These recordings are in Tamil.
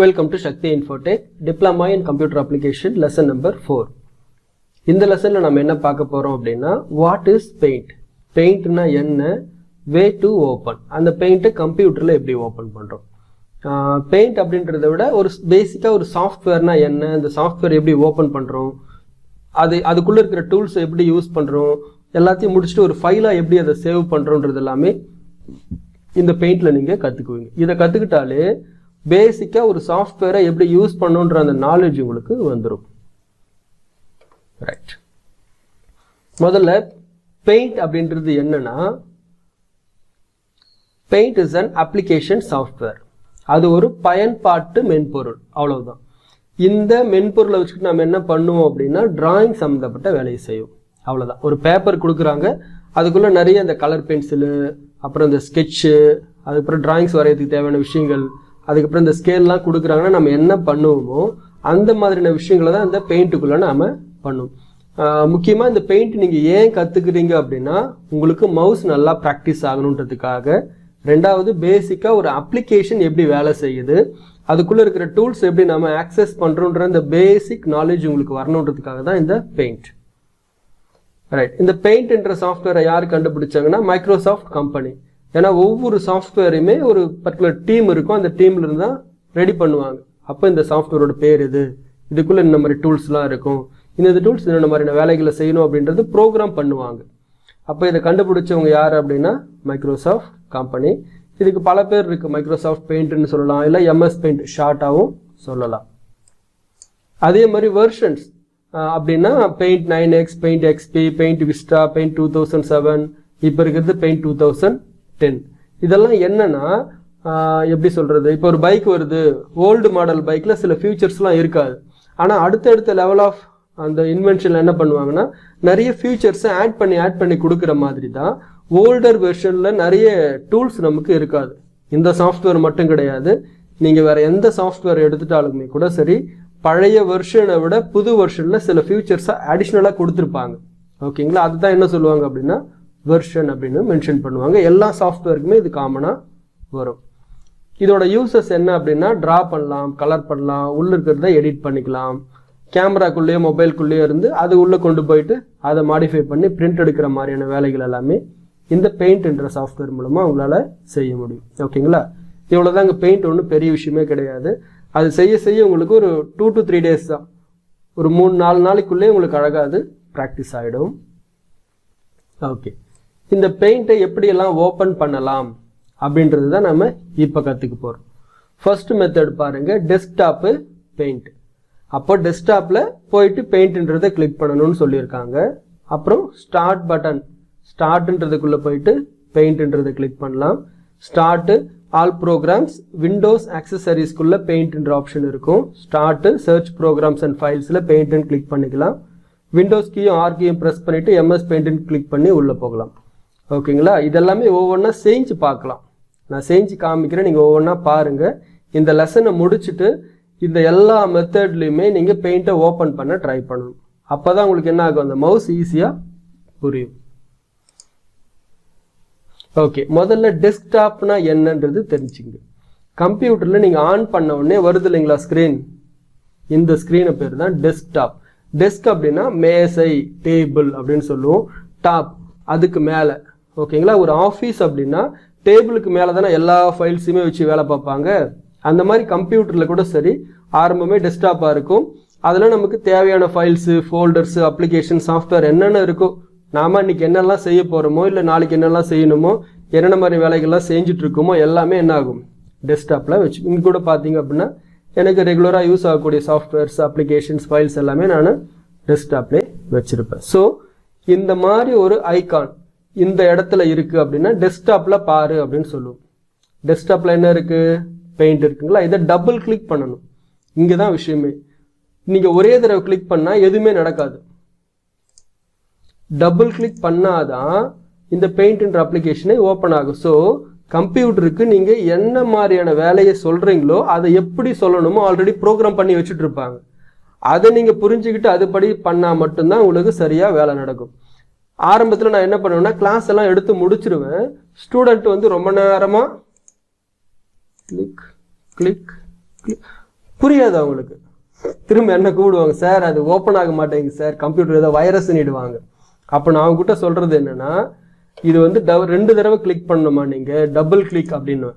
Welcome to Shakti Infotech Diploma in Computer Application lesson number 4. இந்த லெசன்ல நம்ம என்ன பார்க்க போறோம் அப்படின்னா what is paint? Paintனா என்ன? Way to open. அந்த பெயிண்ட் கம்ப்யூட்டர்ல எப்படி ஓபன் பண்றோம்? பெயிண்ட் அப்படின்றதை விட ஒரு பேசிக்கா ஒரு சாஃப்ட்வேர்னா என்ன? அந்த சாஃப்ட்வேர் எப்படி ஓபன் பண்றோம்? அதுக்குள்ள இருக்கிற டூல்ஸ் எப்படி யூஸ் பண்றோம்? எல்லாத்தையும் முடிச்சுட்டு ஒரு ஃபைலா எப்படி அதை சேவ் பண்றோம்ன்றது எல்லாமே இந்த பெயிண்ட்ல நீங்க கத்துக்குவீங்க. இதை கத்துக்கிட்டாலே பேசிக்கா ஒரு சாஃப்ட்வேரை எப்படி யூஸ் பண்ணுன்ற அந்த நாலேஜ் உங்களுக்கு வந்துடும். ரைட். முதல்ல பெயிண்ட் அப்படின்றது என்னன்னா, paint is an application software. அது ஒரு பயன்பாட்டு மென்பொருள், அவ்வளவுதான். இந்த மென்பொருளை வச்சுக்கிட்டு நம்ம என்ன பண்ணுவோம் அப்படின்னா டிராயிங் சம்மந்தப்பட்ட வேலையை செய்யும், அவ்வளவுதான். ஒரு பேப்பர் கொடுக்குறாங்க, அதுக்குள்ள நிறைய இந்த கலர் பென்சிலு, அப்புறம் இந்த ஸ்கெட்சு, அதுக்கப்புறம் டிராயிங்ஸ் வரையறதுக்கு தேவையான விஷயங்கள், அதுக்கப்புறம் இந்த ஸ்கேல்லாம் கொடுக்குறாங்கன்னா நம்ம என்ன பண்ணுவோமோ அந்த மாதிரியான விஷயங்களை தான் இந்த பெயிண்ட்டுக்குள்ள நாம பண்ணுவோம். முக்கியமாக இந்த பெயிண்ட் நீங்கள் ஏன் கற்றுக்குறீங்க அப்படின்னா உங்களுக்கு மவுஸ் நல்லா ப்ராக்டிஸ் ஆகணுன்றதுக்காக, ரெண்டாவது பேசிக்காக ஒரு அப்ளிகேஷன் எப்படி வேலை செய்யுது, அதுக்குள்ளே இருக்கிற டூல்ஸ் எப்படி நம்ம ஆக்சஸ் பண்ணுறோன்ற இந்த பேசிக் நாலேஜ் உங்களுக்கு வரணுன்றதுக்காக தான் இந்த பெயிண்ட். ரைட். இந்த பெயிண்ட்ன்ற சாஃப்ட்வேரை யார் கண்டுபிடிச்சாங்கன்னா மைக்ரோசாஃப்ட் கம்பெனி. ஏன்னா ஒவ்வொரு சாஃப்ட்வேரையுமே ஒரு பர்டிகுலர் டீம் இருக்கும், அந்த டீம்ல இருந்து தான் ரெடி பண்ணுவாங்க. அப்போ இந்த சாஃப்ட்வேரோட பேர் இது, இதுக்குள்ள இந்த மாதிரி டூல்ஸ்லாம் இருக்கும், இந்த டூல்ஸ் இந்த மாதிரியான வேலைகளை செய்யணும் அப்படின்றது ப்ரோக்ராம் பண்ணுவாங்க. அப்போ இதை கண்டுபிடிச்சவங்க யார் அப்படின்னா மைக்ரோசாஃப்ட் கம்பெனி. இதுக்கு பல பேர் இருக்கு, மைக்ரோசாஃப்ட் பெயிண்ட்னு சொல்லலாம், இல்லை எம்எஸ் பெயிண்ட் ஷார்ட்டாகவும் சொல்லலாம். அதே மாதிரி வெர்ஷன்ஸ் அப்படின்னா paint 9X, paint XP, paint Vista, paint 2007, இப்போ இருக்கிறது பெயிண்ட் 2010. இதெல்லாம் என்னன்னா எப்படி சொல்றது, இப்போ ஒரு பைக் வருது, ஓல்டு மாடல் பைக்ல சில ஃபியூச்சர்ஸ்லாம் இருக்காது. ஆனால் அடுத்தடுத்த லெவல் ஆஃப் அந்த இன்வென்ஷன்ல என்ன பண்ணுவாங்கன்னா நிறைய ஃபியூச்சர்ஸை ஆட் பண்ணி கொடுக்குற மாதிரி தான் ஓல்டர் வெர்ஷன்ல நிறைய டூல்ஸ் நமக்கு இருக்காது. இந்த சாஃப்ட்வேர் மட்டும் கிடையாது, நீங்க வேற எந்த சாஃப்ட்வேர் எடுத்துட்டாலுமே கூட சரி, பழைய வெர்ஷனை விட புது வெர்ஷன்ல சில ஃபியூச்சர்ஸை அடிஷ்னலா கொடுத்துருப்பாங்க. ஓகேங்களா? அதுதான் என்ன சொல்லுவாங்க அப்படின்னா வெர்ஷன் அப்படின்னு மென்ஷன் பண்ணுவாங்க. எல்லா சாஃப்ட்வேருக்குமே இது காமனா வரும். இதோட யூசஸ் என்ன அப்படின்னா டிரா பண்ணலாம், கலர் பண்ணலாம், உள்ள இருக்கிறத எடிட் பண்ணிக்கலாம், கேமராக்குள்ளேயோ மொபைல்குள்ளேயோ இருந்து அது உள்ள கொண்டு போயிட்டு அதை மாடிஃபை பண்ணி பிரிண்ட் எடுக்கிற மாதிரியான வேலைகள் எல்லாமே இந்த பெயிண்ட் என்ற சாஃப்ட்வேர் மூலமா உங்களால செய்ய முடியும். ஓகேங்களா? இவ்வளவுதான். இங்க பெயிண்ட் ஒன்றும் பெரிய விஷயமே கிடையாது. அது செய்ய உங்களுக்கு ஒரு 2 to 3 days தான், ஒரு 3-4 நாளைக்குள்ளே உங்களுக்கு அழகா அது ப்ராக்டிஸ் ஆகிடும். ஓகே. இந்த பெயிண்டை எப்படியெல்லாம் ஓப்பன் பண்ணலாம் அப்படின்றது தான் நம்ம இப்போ கற்றுக்க போகிறோம். ஃபர்ஸ்ட் மெத்தட் பாருங்க, டெஸ்க்டாப்பு பெயிண்ட். அப்போ டெஸ்க்டாப்பில் போயிட்டு பெயிண்ட்ன்றதை கிளிக் பண்ணணும்னு சொல்லியிருக்காங்க. அப்புறம் ஸ்டார்ட் பட்டன், ஸ்டார்ட்ன்றதுக்குள்ளே போயிட்டு பெயிண்ட்ன்றதை கிளிக் பண்ணலாம். ஸ்டார்ட்டு, ஆல் ப்ரோக்ராம்ஸ், விண்டோஸ் ஆக்சசரிஸ்குள்ள பெயிண்ட்ன்ற ஆப்ஷன் இருக்கும். ஸ்டார்ட்டு, சர்ச் ப்ரோக்ராம்ஸ் அண்ட் ஃபைல்ஸில் பெயிண்ட்னு கிளிக் பண்ணிக்கலாம். விண்டோஸ் கீயும் ஆர் கீயும் ப்ரெஸ் பண்ணிட்டு எம்எஸ் பெயிண்ட்னு கிளிக் பண்ணி உள்ளே போகலாம். ஓகேங்களா? இதெல்லாமே ஒவ்வொன்றா செஞ்சு பார்க்கலாம். நான் செஞ்சு காமிக்கிறேன், நீங்கள் ஒவ்வொன்றா பாருங்கள். இந்த லெசனை முடிச்சுட்டு இந்த எல்லா மெத்தட்லையுமே நீங்கள் பெயிண்ட்டை ஓப்பன் பண்ண ட்ரை பண்ணணும். அப்போ தான் உங்களுக்கு என்ன ஆகும், அந்த மவுஸ் ஈஸியாக புரியும். ஓகே. முதல்ல டெஸ்க்டாப்னா என்னன்றது தெரிஞ்சுங்க. கம்ப்யூட்டரில் நீங்கள் ஆன் பண்ண உடனே வருது இல்லைங்களா ஸ்க்ரீன், இந்த ஸ்க்ரீனை பேர் தான் டெஸ்க்டாப். டெஸ்க் அப்படின்னா மேசை, டேபிள் அப்படின்னு சொல்லுவோம். டாப் அதுக்கு மேலே. ஓகேங்களா? ஒரு ஆஃபீஸ் அப்படின்னா டேபிளுக்கு மேலே தானே எல்லா ஃபைல்ஸுமே வச்சு வேலை பார்ப்பாங்க. அந்த மாதிரி கம்ப்யூட்டரில் கூட சரி, ஆரம்பமே டெஸ்க்டாப்பாக இருக்கும். அதில் நமக்கு தேவையான ஃபைல்ஸு, ஃபோல்டர்ஸு, அப்ளிகேஷன், சாஃப்ட்வேர் என்னென்ன இருக்கோ, நாம இன்னைக்கு என்னெல்லாம் செய்ய போகிறோமோ இல்லை நாளைக்கு என்னெல்லாம் செய்யணுமோ, என்னென்ன மாதிரி வேலைகள்லாம் செஞ்சுட்டு இருக்கோமோ எல்லாமே என்ன ஆகும், டெஸ்க்டாப்பில் வச்சு. இங்கே கூட பார்த்தீங்க அப்படின்னா எனக்கு ரெகுலராக யூஸ் ஆகக்கூடிய சாஃப்ட்வேர்ஸ், அப்ளிகேஷன்ஸ், ஃபைல்ஸ் எல்லாமே நான் டெஸ்க்டாப்லேயே வச்சுருப்பேன். ஸோ இந்த மாதிரி ஒரு ஐகான் இந்த இடத்துல இருக்குது அப்படின்னா டெஸ்க்டாப்பில் பாரு அப்படின்னு சொல்லுவோம். டெஸ்க்டாப்பில் என்ன இருக்குது, பெயிண்ட் இருக்குங்களா, இதை டபுள் கிளிக் பண்ணணும். இங்கே தான் விஷயமே. நீங்கள் ஒரே தடவை கிளிக் பண்ணால் எதுவுமே நடக்காது. டபுள் கிளிக் பண்ணாதான் இந்த பெயிண்ட்ன்ற அப்ளிகேஷனை ஓப்பன் ஆகும். ஸோ கம்ப்யூட்டருக்கு நீங்கள் என்ன மாதிரியான வேலையை சொல்கிறீங்களோ அதை எப்படி சொல்லணுமோ ஆல்ரெடி ப்ரோக்ராம் பண்ணி வச்சுட்டு இருப்பாங்க. அதை நீங்கள் புரிஞ்சுக்கிட்டு அதுபடி பண்ணால் மட்டும்தான் உங்களுக்கு சரியாக வேலை நடக்கும். ஆரம்பத்தில் நான் என்ன பண்ணுவேன்னா கிளாஸ் எல்லாம் எடுத்து முடிச்சிருவேன். ஸ்டூடெண்ட் வந்து ரொம்ப நேரமாக கிளிக் கிளிக் புரியாது அவங்களுக்கு. திரும்ப என்ன கூப்பிடுவாங்க, சார் அது ஓப்பன் ஆக மாட்டேங்குது சார், கம்ப்யூட்டர் ஏதோ வைரஸ்ன்னுடுவாங்க. அப்போ நான் அவங்ககிட்ட சொல்கிறது என்னென்னா, இது வந்து 2 தடவை கிளிக் பண்ணணுமா நீங்கள், டபுள் கிளிக் அப்படின்னு.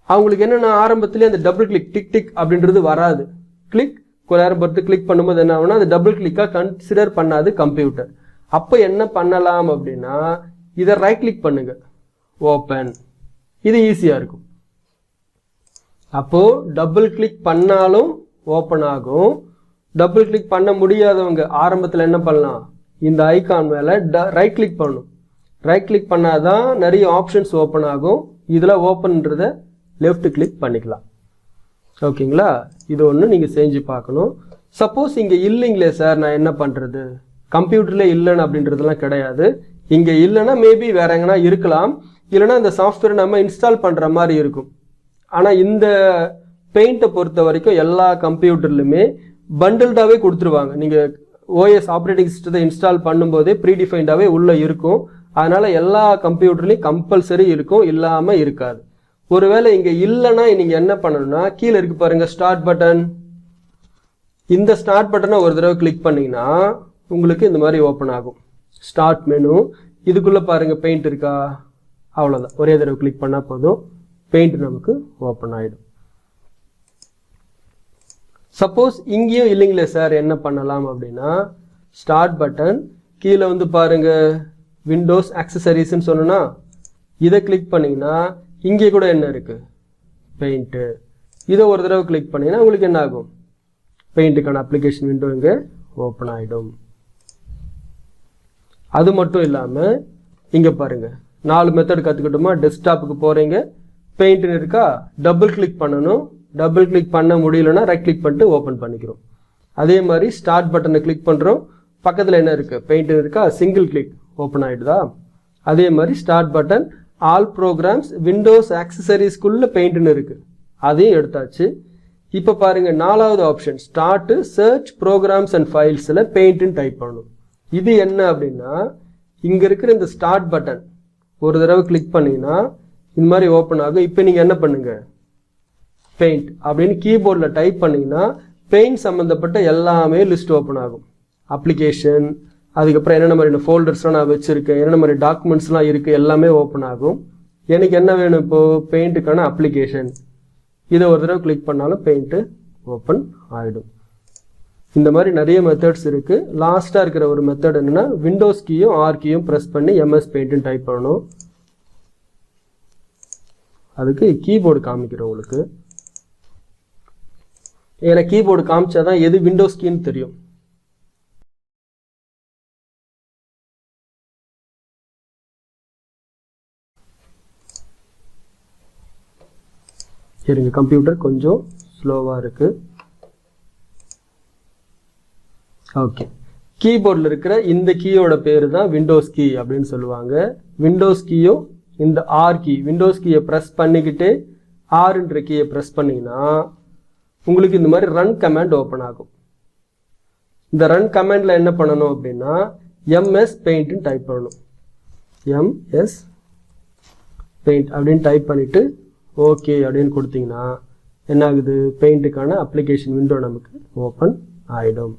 அவங்களுக்கு என்னென்னா ஆரம்பத்துலேயே அந்த டபுள் கிளிக் டிக் டிக் அப்படின்றது வராது. கிளிக் கொஞ்ச நேரம் பொறுத்து கிளிக் பண்ணும்போது என்ன ஆகுனா அது டபுள் கிளிக்காக கன்சிடர் பண்ணாது கம்ப்யூட்டர். அப்போ என்ன பண்ணலாம் அப்படின்னா, இதை ரைட் கிளிக் பண்ணுங்க, ஓப்பன். இது ஈஸியாக இருக்கும். அப்போது டபுள் கிளிக் பண்ணாலும் ஓப்பன் ஆகும். டபுள் கிளிக் பண்ண முடியாதவங்க ஆரம்பத்தில் என்ன பண்ணலாம், இந்த ஐகான் மேலே ரைட் கிளிக் பண்ணணும். ரைட் கிளிக் பண்ணாதான் நிறைய ஆப்ஷன்ஸ் ஓப்பன் ஆகும். இதில் ஓப்பன்ன்றதை லெஃப்ட் கிளிக் பண்ணிக்கலாம். ஓகேங்களா? இது ஒன்று நீங்கள் செஞ்சு பார்க்கணும். சப்போஸ் இங்கே இல்லைங்களே சார், நான் என்ன பண்ணுறது, கம்ப்யூட்டரில் இல்லைன்னு அப்படின்றதுலாம் கிடையாது. இங்கே இல்லைன்னா மேபி வேற எங்கன்னா இருக்கலாம், இல்லைனா இந்த சாஃப்ட்வேர் நம்ம இன்ஸ்டால் பண்ணுற மாதிரி இருக்கும். ஆனால் இந்த பெயிண்ட்டை பொறுத்த வரைக்கும் எல்லா கம்ப்யூட்டர்லையுமே பண்டில்டாகவே கொடுத்துருவாங்க. நீங்கள் ஓஎஸ் ஆப்ரேட்டிங் சிஸ்டத்தை இன்ஸ்டால் பண்ணும்போதே ப்ரீடிஃபைண்டாகவே உள்ளே இருக்கும். அதனால் எல்லா கம்ப்யூட்டர்லையும் கம்பல்சரி இருக்கும், இல்லாமல் இருக்காது. ஒருவேளை இங்கே இல்லைன்னா நீங்கள் என்ன பண்ணணும்னா, கீழே இருக்கு பாருங்கள் ஸ்டார்ட் பட்டன். இந்த ஸ்டார்ட் பட்டனை ஒரு தடவை கிளிக் பண்ணிங்கன்னா உங்களுக்கு இந்த மாதிரி ஓப்பன் ஆகும் ஸ்டார்ட் மெனு. இதுக்குள்ளே பாருங்கள் பெயிண்ட் இருக்கா, அவ்வளோதான். ஒரே தடவை கிளிக் பண்ணால் போதும், பெயிண்ட் நமக்கு ஓப்பன் ஆகிடும். சப்போஸ் இங்கேயும் இல்லைங்களே சார், என்ன பண்ணலாம் அப்படின்னா, ஸ்டார்ட் பட்டன் கீழே வந்து பாருங்கள் விண்டோஸ் ஆக்சசரிஸ்ன்னு சொன்னோன்னா இதை கிளிக் பண்ணிங்கன்னா இங்கே கூட என்ன இருக்குது, பெயிண்ட்டு. இதை ஒரு தடவை கிளிக் பண்ணிங்கன்னா உங்களுக்கு என்ன ஆகும், பெயிண்ட்டுக்கான அப்ளிகேஷன் விண்டோ இங்கே ஓப்பன் ஆகிடும். அது மட்டும் இல்லாமல் இங்கே பாருங்கள் 4 மெத்தட் கற்றுக்கிட்டோமா. டெஸ்க்டாப்புக்கு போகிறீங்க, பெயிண்ட்னு இருக்கா, டபுள் கிளிக் பண்ணணும். டபுள் கிளிக் பண்ண முடியலன்னா ரைட் கிளிக் பண்ணிட்டு ஓப்பன் பண்ணிக்கிறோம். அதே மாதிரி ஸ்டார்ட் பட்டனை கிளிக் பண்ணுறோம், பக்கத்தில் என்ன இருக்குது, பெயிண்ட்னு இருக்கா, சிங்கிள் கிளிக் ஓப்பன் ஆகிடுதா. அதே மாதிரி start button all programs Windows ஆக்சசரிஸ்குள்ளே பெயிண்ட்னு இருக்குது, அதையும் எடுத்தாச்சு. இப்போ பாருங்கள் 4வது option start search programs and ஃபைல்ஸில் பெயிண்ட்டுன்னு டைப் பண்ணணும். இது என்ன அப்படின்னா, இங்கே இருக்கிற இந்த ஸ்டார்ட் பட்டன் ஒரு தடவை கிளிக் பண்ணிங்கன்னா இந்த மாதிரி ஓப்பன் ஆகும். இப்போ நீங்கள் என்ன பண்ணுங்கள், பெயிண்ட் அப்படின்னு கீபோர்டில் டைப் பண்ணிங்கன்னா பெயிண்ட் சம்மந்தப்பட்ட எல்லாமே லிஸ்ட் ஓப்பன் ஆகும். அப்ளிகேஷன், அதுக்கப்புறம் என்னென்ன மாதிரி ஃபோல்டர்ஸ்லாம் நான் வச்சுருக்கேன், என்னென்ன மாதிரி டாக்குமெண்ட்ஸ்லாம் இருக்குது, எல்லாமே ஓப்பன் ஆகும். எனக்கு என்ன வேணும் இப்போது, பெயிண்ட்டுக்கான அப்ளிகேஷன். இதை ஒரு தடவை கிளிக் பண்ணாலும் பெயிண்ட்டு ஓப்பன் ஆகிடும். இந்த மாதிரி நிறைய மெத்தட்ஸ் இருக்குது. லாஸ்ட்டாக இருக்கிற ஒரு மெத்தட் என்னென்னா, விண்டோஸ் கீயும் ஆர் கீயும் ப்ரெஸ் பண்ணி எம்எஸ் பெயிண்ட்டுன்னு டைப் பண்ணணும். அதுக்கு கீபோர்டு காமிக்கிறேன் உங்களுக்கு. ஏன்னா கீபோர்டு காமிச்சாதான் எது விண்டோஸ் கீன்னு தெரியும். சரிங்க, கம்ப்யூட்டர் கொஞ்சம் ஸ்லோவாக இருக்கு. ஓகே, கீபோர்டில் இருக்கிற இந்த கீயோட பேர் தான் விண்டோஸ் கீ அப்படின்னு சொல்லுவாங்க. விண்டோஸ் கீயும் இந்த ஆர் கீ, விண்டோஸ் கீயை ப்ரெஸ் பண்ணிக்கிட்டு ஆர்ன்ற கீயை ப்ரெஸ் பண்ணிங்கன்னா உங்களுக்கு இந்த மாதிரி ரன் கமாண்ட் ஓப்பன் ஆகும். இந்த ரன் கமாண்டில் என்ன பண்ணணும் அப்படின்னா, எம்எஸ் பெயிண்ட்னு டைப் பண்ணணும். எம்எஸ் பெயிண்ட் அப்படின்னு டைப் பண்ணிவிட்டு ஓகே அப்படின்னு கொடுத்தீங்கன்னா என்ன ஆகுது, பெயிண்ட்டுக்கான அப்ளிகேஷன் விண்டோ நமக்கு ஓப்பன் ஆகிடும்.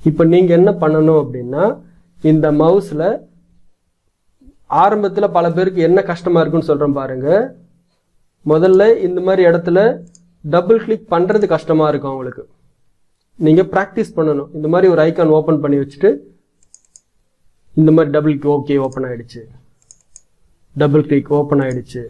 இப்போ நீங்கள் என்ன பண்ணணும் அப்படின்னா, இந்த மவுஸில் ஆரம்பத்தில் பல பேருக்கு என்ன கஷ்டமாக இருக்குன்னு சொல்கிறேன் பாருங்கள். முதல்ல இந்த மாதிரி இடத்துல டபுள் கிளிக் பண்ணுறது கஷ்டமாக இருக்கும் அவங்களுக்கு. நீங்கள் ப்ராக்டிஸ் பண்ணணும். இந்த மாதிரி ஒரு ஐக்கான் ஓப்பன் பண்ணி வச்சுட்டு இந்த மாதிரி டபுள் ஓகே ஓப்பன் ஆகிடுச்சு, டபுள் கிளிக் ஓப்பன் ஆகிடுச்சு.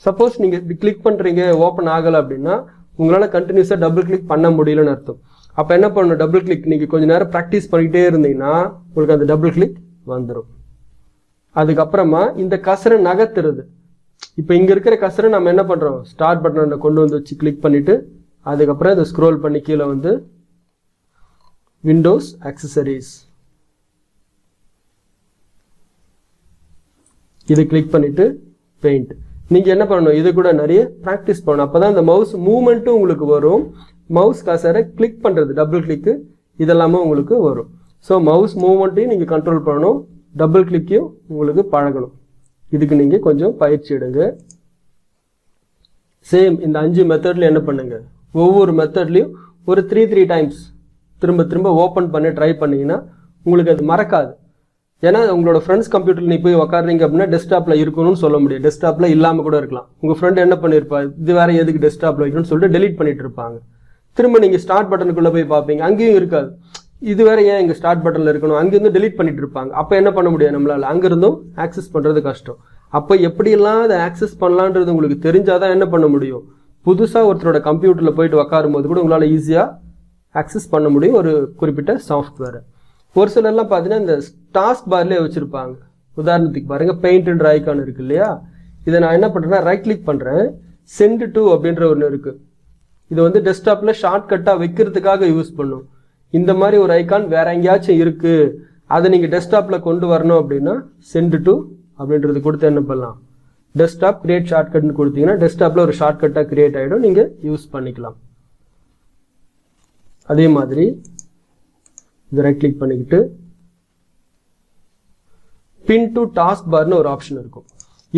சப்போஸ் நீங்கள் இப்படி கிளிக் பண்ணுறீங்க ஓப்பன் ஆகலை அப்படின்னா உங்களால் கண்டினியூஸாக டபுள் கிளிக் பண்ண முடியலன்னு அர்த்தம். அப்போ என்ன பண்ணணும், டபுள் கிளிக் நீங்கள் கொஞ்சம் நேரம் ப்ராக்டிஸ் பண்ணிக்கிட்டே இருந்தீங்கன்னா உங்களுக்கு அந்த டபுள் கிளிக் வந்துடும். அதுக்கப்புறமா இந்த கசரை நகர்த்துறது. இப்போ இங்கே இருக்கிற கசரை நம்ம என்ன பண்ணுறோம், ஸ்டார்ட் பட்டனை கொண்டு வந்து வச்சு கிளிக் பண்ணிவிட்டு அதுக்கப்புறம் இதை ஸ்க்ரோல் பண்ணி கீழே வந்து விண்டோஸ் ஆக்சசரிஸ் இது கிளிக் பண்ணிவிட்டு பெயிண்ட். நீங்கள் என்ன பண்ணணும், இது கூட நிறைய ப்ராக்டிஸ் பண்ணணும். அப்போ தான் இந்த மவுஸ் மூமெண்ட்டும் உங்களுக்கு வரும். மவுஸ் கசரை கிளிக் பண்ணுறது, டபுள் கிளிக்கு இதெல்லாமே உங்களுக்கு வரும். ஸோ மவுஸ் மூமெண்ட்டையும் நீங்கள் கண்ட்ரோல் பண்ணணும், டபுள் கிளிக்கையும் உங்களுக்கு பழகணும். இதுக்கு நீங்கள் கொஞ்சம் பயிற்சி எடுங்க. சேம் இந்த 5 மெத்தட்லையும் என்ன பண்ணுங்க, ஒவ்வொரு மெத்தட்லையும் ஒரு 3 டைம்ஸ் திரும்ப திரும்ப ஓப்பன் பண்ணி ட்ரை பண்ணிங்கன்னா உங்களுக்கு அது மறக்காது. ஏன்னா உங்களோட ஃப்ரெண்ட்ஸ் கம்ப்யூட்டரில் நீ போய் உட்காருறீங்க அப்படின்னா டெஸ்க்டாப்பில் இருக்கணும்னு சொல்ல முடியும், டெஸ்க்டாப்பில் இல்லாமல் கூட இருக்கலாம். உங்கள் ஃப்ரெண்ட் என்ன பண்ணியிருப்பா, இது வேற எதுக்கு டெஸ்க்டாப்பில் வைக்கணும்னு சொல்லிட்டு டெலீட் பண்ணிட்டு இருப்பாங்க. திரும்ப நீங்கள் ஸ்டார்ட் பட்டனுக்குள்ளே போய் பார்ப்பீங்க, அங்கேயும் இருக்காது. இது வேற ஏன் இங்கே ஸ்டார்ட் பட்டனில் இருக்கணும், அங்கேருந்து டெலீட் பண்ணிட்டு இருப்பாங்க. அப்போ என்ன பண்ண முடியாது நம்மளால், அங்கேருந்தும் ஆக்சஸ் பண்ணுறது கஷ்டம். அப்போ எப்படியெல்லாம் அதை ஆக்சஸ் பண்ணலான்றது உங்களுக்கு தெரிஞ்சாதான் என்ன பண்ண முடியும், புதுசாக ஒருத்தரோட கம்ப்யூட்டரில் போயிட்டு உட்காரும் போது கூட உங்களால் ஈஸியாக ஆக்சஸ் பண்ண முடியும் ஒரு குறிப்பிட்ட சாஃப்ட்வேரை. ஒரு சிலர்லாம் பார்த்தீங்கன்னா இந்த டாஸ்க் பார்லேயே வச்சுருப்பாங்க. உதாரணத்துக்கு பாருங்கள், பெயிண்ட்ன்ற ஐக்கான் இருக்கு இல்லையா, இதை நான் என்ன பண்ணுறேன்னா ரைட் கிளிக் பண்ணுறேன், சென்ட் டு அப்படின்ற ஒன்று இருக்குது. இது வந்து டெஸ்க்டாப்பில் ஷார்ட்கட்டாக வைக்கிறதுக்காக யூஸ் பண்ணும். இந்த மாதிரி ஒரு ஐக்கான் வேற எங்கேயாச்சும் இருக்குது, அதை நீங்கள் டெஸ்க்டாப்பில் கொண்டு வரணும் அப்படின்னா சென்ட் டு அப்படின்றது கொடுத்து என்ன பண்ணலாம், டெஸ்க்டாப் கிரியேட் ஷார்ட்கட்னு கொடுத்தீங்கன்னா டெஸ்க்டாப்பில் ஒரு ஷார்ட்கட்டாக கிரியேட் ஆகிடும், நீங்கள் யூஸ் பண்ணிக்கலாம். அதே மாதிரி இதை ரைட் கிளிக் பண்ணிக்கிட்டு பின் டு டாஸ்க் பார்னு ஒரு ஆப்ஷன் இருக்கும்.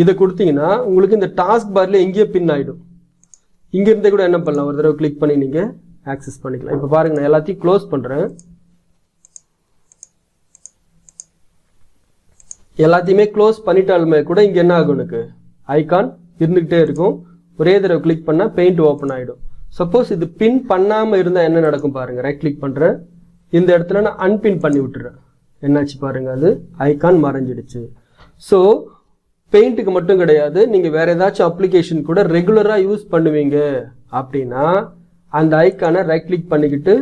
இதை கொடுத்தீங்கன்னா உங்களுக்கு இந்த டாஸ்க் பார்ல எங்கேயே பின் ஆகிடும். இங்கிருந்தே கூட என்ன பண்ணலாம், ஒரு தடவை கிளிக் பண்ணி நீங்கள் ஆக்சஸ் பண்ணிக்கலாம். இப்போ பாருங்க, நான் எல்லாத்தையும் க்ளோஸ் பண்ணுறேன். எல்லாத்தையுமே க்ளோஸ் பண்ணிட்டாலுமே கூட இங்கே என்ன ஆகும், எனக்கு ஐகான் இருந்துக்கிட்டே இருக்கும். ஒரே தடவை கிளிக் பண்ணால் பெயிண்ட் ஓப்பன் ஆகிடும். சப்போஸ் இது பின் பண்ணாமல் இருந்தால் என்ன நடக்கும் பாருங்கள், ரைட் கிளிக் பண்ணுறேன், இந்த இடத்துல நான் அன்பின் பண்ணி விட்டுறேன். என்னாச்சு பாருங்கள், அது ஐகான் மறைஞ்சிடுச்சு. ஸோ பெயிண்ட்டுக்கு மட்டும் கிடையாது, நீங்கள் வேறு ஏதாச்சும் அப்ளிகேஷன் கூட ரெகுலராக யூஸ் பண்ணுவீங்க அப்படின்னா அந்த ஐக்கானை ரைட் கிளிக் பண்ணிக்கிட்டு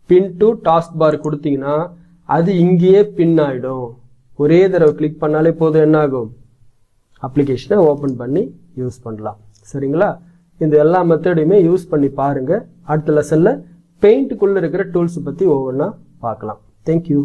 பின் டு டாஸ்க் பார் கொடுத்தீங்கன்னா அது இங்கேயே பின் ஆகிடும். ஒரே தடவை கிளிக் பண்ணாலே போதும், என்ன ஆகும், அப்ளிகேஷனை ஓப்பன் பண்ணி யூஸ் பண்ணலாம். சரிங்களா? இந்த எல்லா மெத்தடையுமே யூஸ் பண்ணி பாருங்கள். அடுத்த லெசனில் பெயிண்ட்டுக்குள்ளே இருக்கிற டூல்ஸ் பற்றி ஒவ்வொன்றா பார்க்கலாம். தேங்க்யூ.